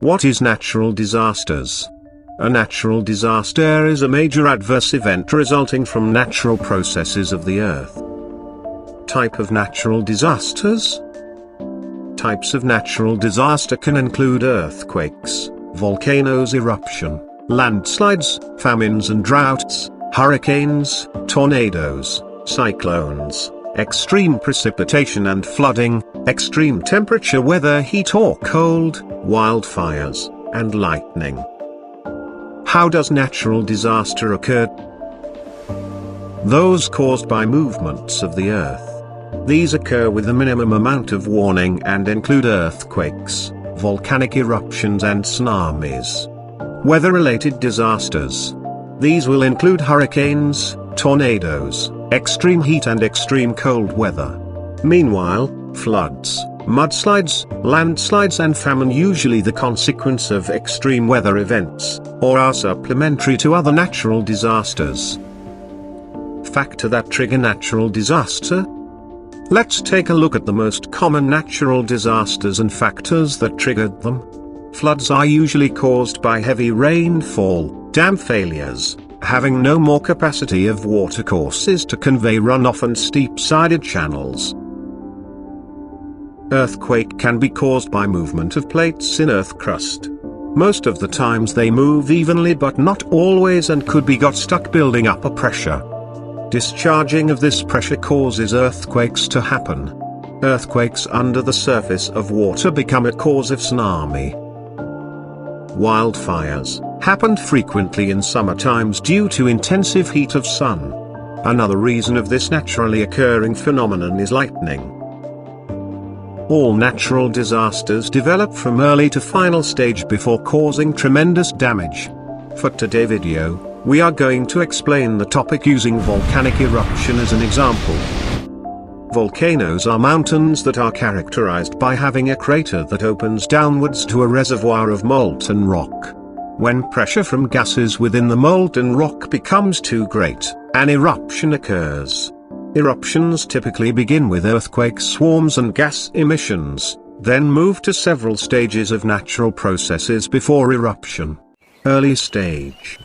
What is natural disasters? A natural disaster is a major adverse event resulting from natural processes of the earth. Type of natural disasters? Types of natural disaster can include earthquakes, volcanoes eruption, landslides, famines and droughts, hurricanes, tornadoes, cyclones, extreme precipitation and flooding, extreme temperature weather, heat or cold, wildfires, and lightning. How does natural disaster occur? Those caused by movements of the earth. These occur with a minimum amount of warning and include earthquakes, volcanic eruptions and tsunamis. Weather-related disasters. These will include hurricanes, tornadoes, extreme heat and extreme cold weather. Meanwhile, floods, mudslides, landslides and famine usually the consequence of extreme weather events, or are supplementary to other natural disasters. Factor that trigger natural disaster? Let's take a look at the most common natural disasters and factors that triggered them. Floods are usually caused by heavy rainfall, dam failures, having no more capacity of watercourses to convey runoff and steep-sided channels. Earthquake can be caused by movement of plates in earth crust. Most of the times they move evenly but not always and could be got stuck building up a pressure. Discharging of this pressure causes earthquakes to happen. Earthquakes under the surface of water become a cause of tsunami. Wildfires happened frequently in summer times due to intensive heat of sun. Another reason of this naturally occurring phenomenon is lightning. All natural disasters develop from early to final stage before causing tremendous damage. For today's video, we are going to explain the topic using volcanic eruption as an example. Volcanoes are mountains that are characterized by having a crater that opens downwards to a reservoir of molten rock. When pressure from gases within the molten rock becomes too great, an eruption occurs. Eruptions typically begin with earthquake swarms and gas emissions, then move to several stages of natural processes before eruption. Early stage.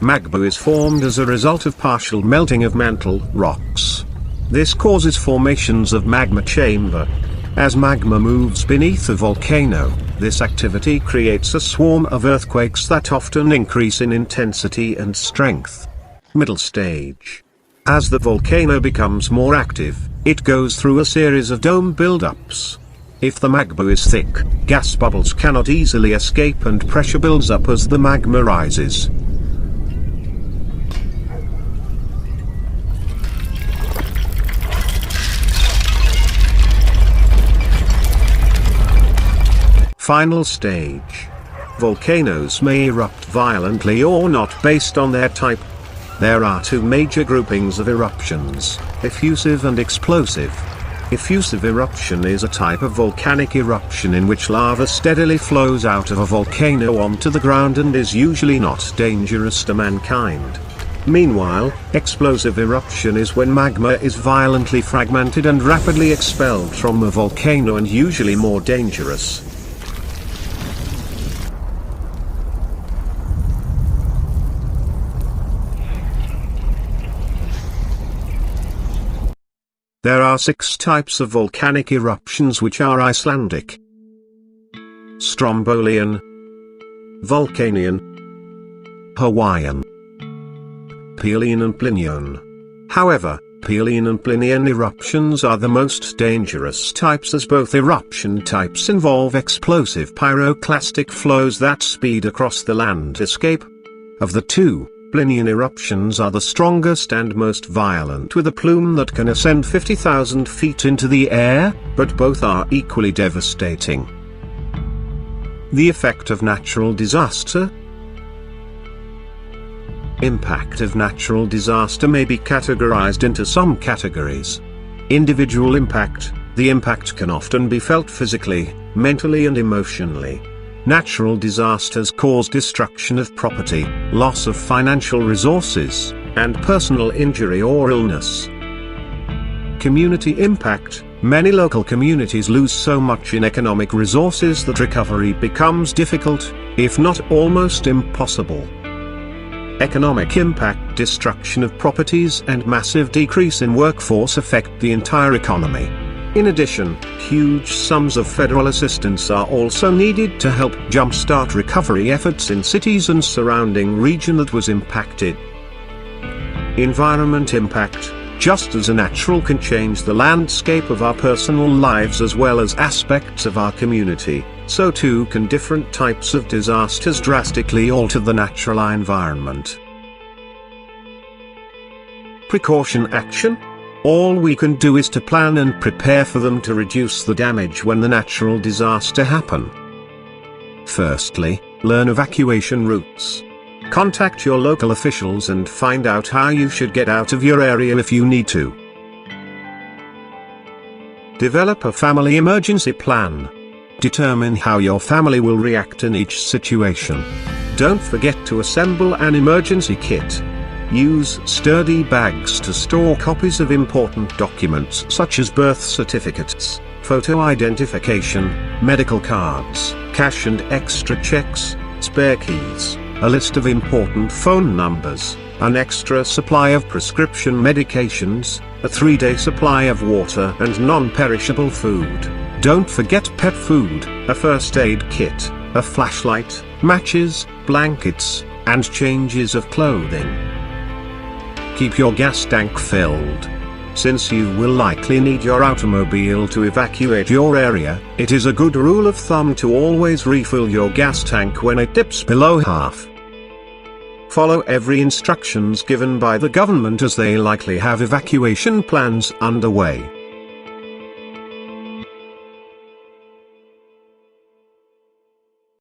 Magma is formed as a result of partial melting of mantle rocks. This causes formations of magma chamber. As magma moves beneath a volcano, this activity creates a swarm of earthquakes that often increase in intensity and strength. Middle stage. As the volcano becomes more active, it goes through a series of dome buildups. If the magma is thick, gas bubbles cannot easily escape and pressure builds up as the magma rises. Final stage. Volcanoes may erupt violently or not based on their type. There are two major groupings of eruptions, effusive and explosive. Effusive eruption is a type of volcanic eruption in which lava steadily flows out of a volcano onto the ground and is usually not dangerous to mankind. Meanwhile, explosive eruption is when magma is violently fragmented and rapidly expelled from a volcano and usually more dangerous. There are 6 types of volcanic eruptions which are Icelandic, Strombolian, Vulcanian, Hawaiian, Pelian and Plinian. However, Pelian and Plinian eruptions are the most dangerous types as both eruption types involve explosive pyroclastic flows that speed across the landscape. Of the two, Plinian eruptions are the strongest and most violent with a plume that can ascend 50,000 feet into the air, but both are equally devastating. The effect of natural disaster. Impact of natural disaster may be categorized into some categories. Individual impact. The impact can often be felt physically, mentally and emotionally. Natural disasters cause destruction of property, loss of financial resources, and personal injury or illness. Community impact. Many local communities lose so much in economic resources that recovery becomes difficult, if not almost impossible. Economic impact: destruction of properties and massive decrease in workforce affect the entire economy. In addition, huge sums of federal assistance are also needed to help jumpstart recovery efforts in cities and surrounding region that was impacted. Environment impact: just as a natural can change the landscape of our personal lives as well as aspects of our community, so too can different types of disasters drastically alter the natural environment. Precaution action: all we can do is to plan and prepare for them to reduce the damage when the natural disaster happen. Firstly, learn evacuation routes. Contact your local officials and find out how you should get out of your area if you need to. Develop a family emergency plan. Determine how your family will react in each situation. Don't forget to assemble an emergency kit. Use sturdy bags to store copies of important documents such as birth certificates, photo identification, medical cards, cash and extra checks, spare keys, a list of important phone numbers, an extra supply of prescription medications, a 3-day supply of water and non-perishable food. Don't forget pet food, a first aid kit, a flashlight, matches, blankets, and changes of clothing. Keep your gas tank filled. Since you will likely need your automobile to evacuate your area, it is a good rule of thumb to always refill your gas tank when it dips below half. Follow every instructions given by the government as they likely have evacuation plans underway.